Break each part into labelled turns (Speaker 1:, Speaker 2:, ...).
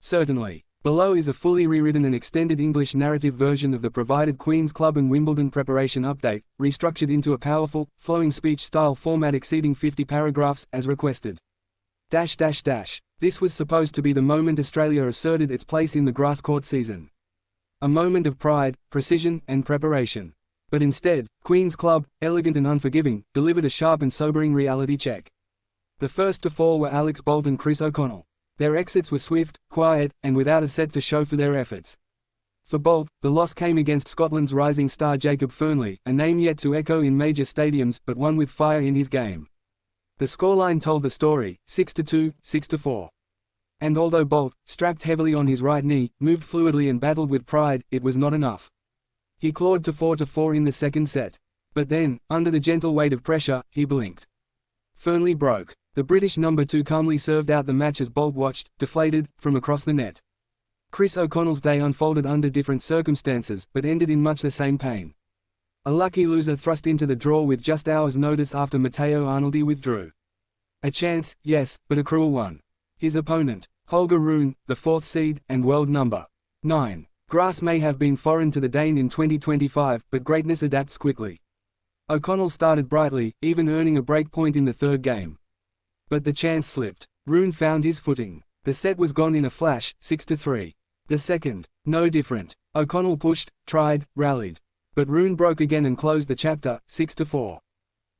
Speaker 1: Certainly. Below is a fully rewritten and extended English narrative version of the provided Queen's Club and Wimbledon preparation update, restructured into a powerful, flowing speech-style format exceeding 50 paragraphs, as requested. This was supposed to be the moment Australia asserted its place in the grass court season. A moment of pride, precision, and preparation. But instead, Queen's Club, elegant and unforgiving, delivered a sharp and sobering reality check. The first to fall were Alex Bolt and Chris O'Connell. Their exits were swift, quiet, and without a set to show for their efforts. For Bolt, the loss came against Scotland's rising star Jacob Fernley, a name yet to echo in major stadiums but one with fire in his game. The scoreline told the story, 6-2, 6-4. And although Bolt, strapped heavily on his right knee, moved fluidly and battled with pride, it was not enough. He clawed to 4-4 in the second set. But then, under the gentle weight of pressure, he blinked. Fernley broke. The British number 2 calmly served out the match as Bolt watched, deflated, from across the net. Chris O'Connell's day unfolded under different circumstances but ended in much the same pain. A lucky loser thrust into the draw with just hours' notice after Matteo Arnoldi withdrew. A chance, yes, but a cruel one. His opponent, Holger Rune, the 4th seed, and world number 9. Grass may have been foreign to the Dane in 2025, but greatness adapts quickly. O'Connell started brightly, even earning a break point in the third game. But the chance slipped. Rune found his footing. The set was gone in a flash, 6-3. The second, no different. O'Connell pushed, tried, rallied. But Rune broke again and closed the chapter, 6-4.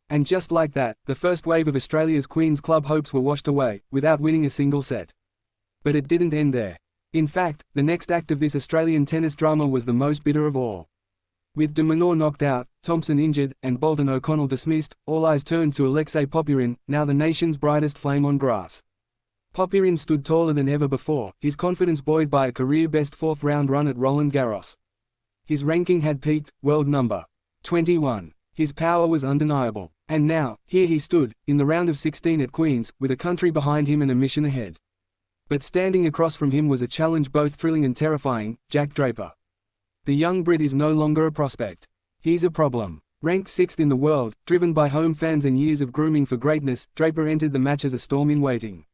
Speaker 1: And just like that, the first wave of Australia's Queen's Club hopes were washed away, without winning a single set. But it didn't end there. In fact, the next act of this Australian tennis drama was the most bitter of all. With de Minaur knocked out, Thompson injured, and Bolt and O'Connell dismissed, all eyes turned to Alexei Popyrin, now the nation's brightest flame on grass. Popyrin stood taller than ever before, his confidence buoyed by a career-best 4th-round run at Roland Garros. His ranking had peaked, world number 21. His power was undeniable. And now, here he stood, in the round of 16 at Queen's, with a country behind him and a mission ahead. But standing across from him was a challenge both thrilling and terrifying, Jack Draper. The young Brit is no longer a prospect. He's a problem. Ranked 6th in the world, driven by home fans and years of grooming for greatness, Draper entered the match as a storm in waiting.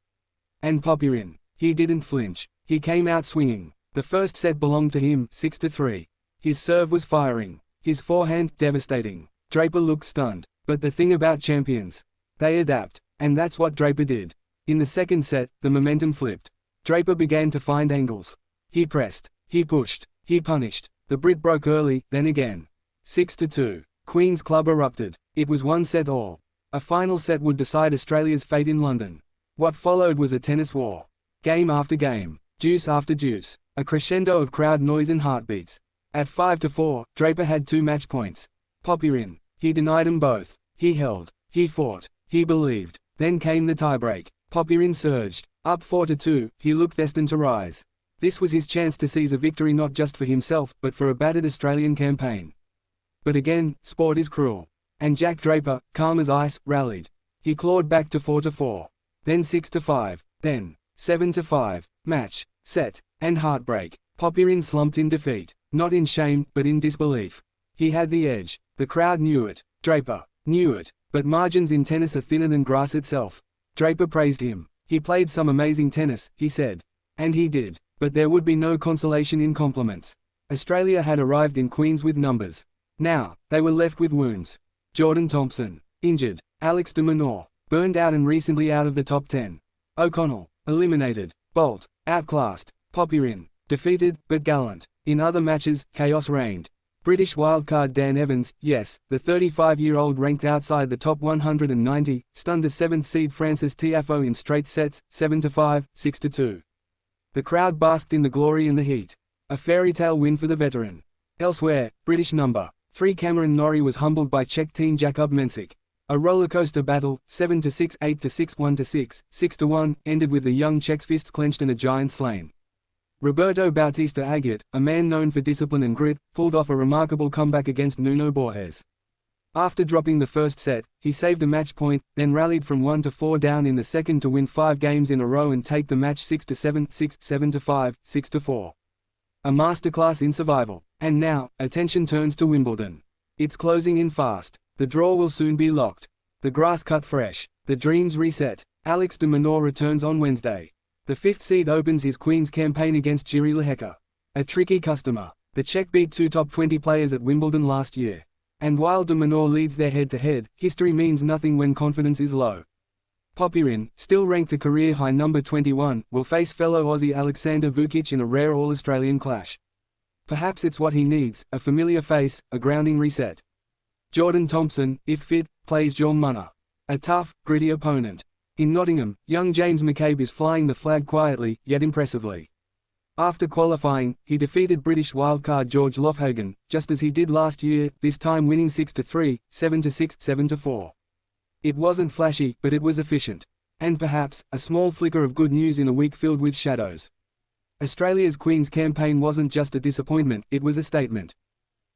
Speaker 1: And Popyrin. He didn't flinch. He came out swinging. The first set belonged to him, 6-3. His serve was firing. His forehand, devastating. Draper looked stunned. But the thing about champions. They adapt. And that's what Draper did. In the second set, the momentum flipped. Draper began to find angles. He pressed. He pushed. He punished. The Brit broke early, then again. 6-2. Queen's Club erupted. It was one set all. A final set would decide Australia's fate in London. What followed was a tennis war. Game after game. Deuce after deuce. A crescendo of crowd noise and heartbeats. At 5-4, Draper had 2 match points. Popyrin. He denied them both. He held. He fought. He believed. Then came the tiebreak. Popyrin surged. Up 4-2, he looked destined to rise. This was his chance to seize a victory not just for himself but for a battered Australian campaign. But again, sport is cruel. And Jack Draper, calm as ice, rallied. He clawed back to 4-4. Then 6-5. Then 7-5. Match, set, and heartbreak. Popyrin slumped in defeat. Not in shame, but in disbelief. He had the edge. The crowd knew it. Draper knew it. But margins in tennis are thinner than grass itself. Draper praised him. He played some amazing tennis, he said. And he did. But there would be no consolation in compliments. Australia had arrived in Queens with numbers. Now, they were left with wounds. Jordan Thompson, injured. Alex de Minaur, burned out and recently out of the top 10. O'Connell, eliminated. Bolt, outclassed. Popyrin, defeated, but gallant. In other matches, chaos reigned. British wildcard Dan Evans, yes, the 35-year-old ranked outside the top 190, stunned the 7th seed Francis Tiafoe in straight sets, 7-5, 6-2. The crowd basked in the glory and the heat. A fairy tale win for the veteran. Elsewhere, British number 3 Cameron Norrie was humbled by Czech teen Jakub Mensik. A rollercoaster battle, 7-6, 8-6, 1-6, 6-1, ended with the young Czech's fists clenched and a giant slain. Roberto Bautista Agut, a man known for discipline and grit, pulled off a remarkable comeback against Nuno Borges. After dropping the first set, he saved a match point, then rallied from 1-4 down in the second to win 5 games in a row and take the match 6-7, 6, 7-5, 6-4. A masterclass in survival. And now, attention turns to Wimbledon. It's closing in fast. The draw will soon be locked. The grass cut fresh. The dreams reset. Alex de Minaur returns on Wednesday. The fifth seed opens his Queen's campaign against Jiří Lehecka, a tricky customer. The Czech beat two top 20 players at Wimbledon last year. And while de Minaur leads their head-to-head, history means nothing when confidence is low. Popyrin, still ranked a career-high number 21, will face fellow Aussie Aleksandar Vukic in a rare All-Australian clash. Perhaps it's what he needs, a familiar face, a grounding reset. Jordan Thompson, if fit, plays John Munner, a tough, gritty opponent. In Nottingham, young James McCabe is flying the flag quietly, yet impressively. After qualifying, he defeated British wildcard George Lofhagen, just as he did last year, this time winning 6-3, 7-6, 7-4. It wasn't flashy, but it was efficient. And perhaps, a small flicker of good news in a week filled with shadows. Australia's Queen's campaign wasn't just a disappointment, it was a statement.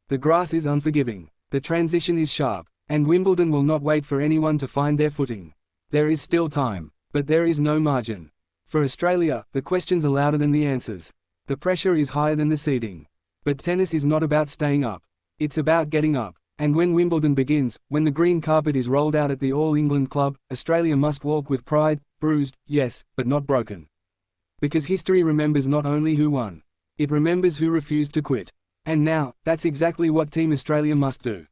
Speaker 1: The grass is unforgiving. The transition is sharp. And Wimbledon will not wait for anyone to find their footing. There is still time. But there is no margin. For Australia, the questions are louder than the answers. The pressure is higher than the seeding. But tennis is not about staying up. It's about getting up. And when Wimbledon begins, when the green carpet is rolled out at the All England Club, Australia must walk with pride, bruised, yes, but not broken. Because history remembers not only who won. It remembers who refused to quit. And now, that's exactly what Team Australia must do.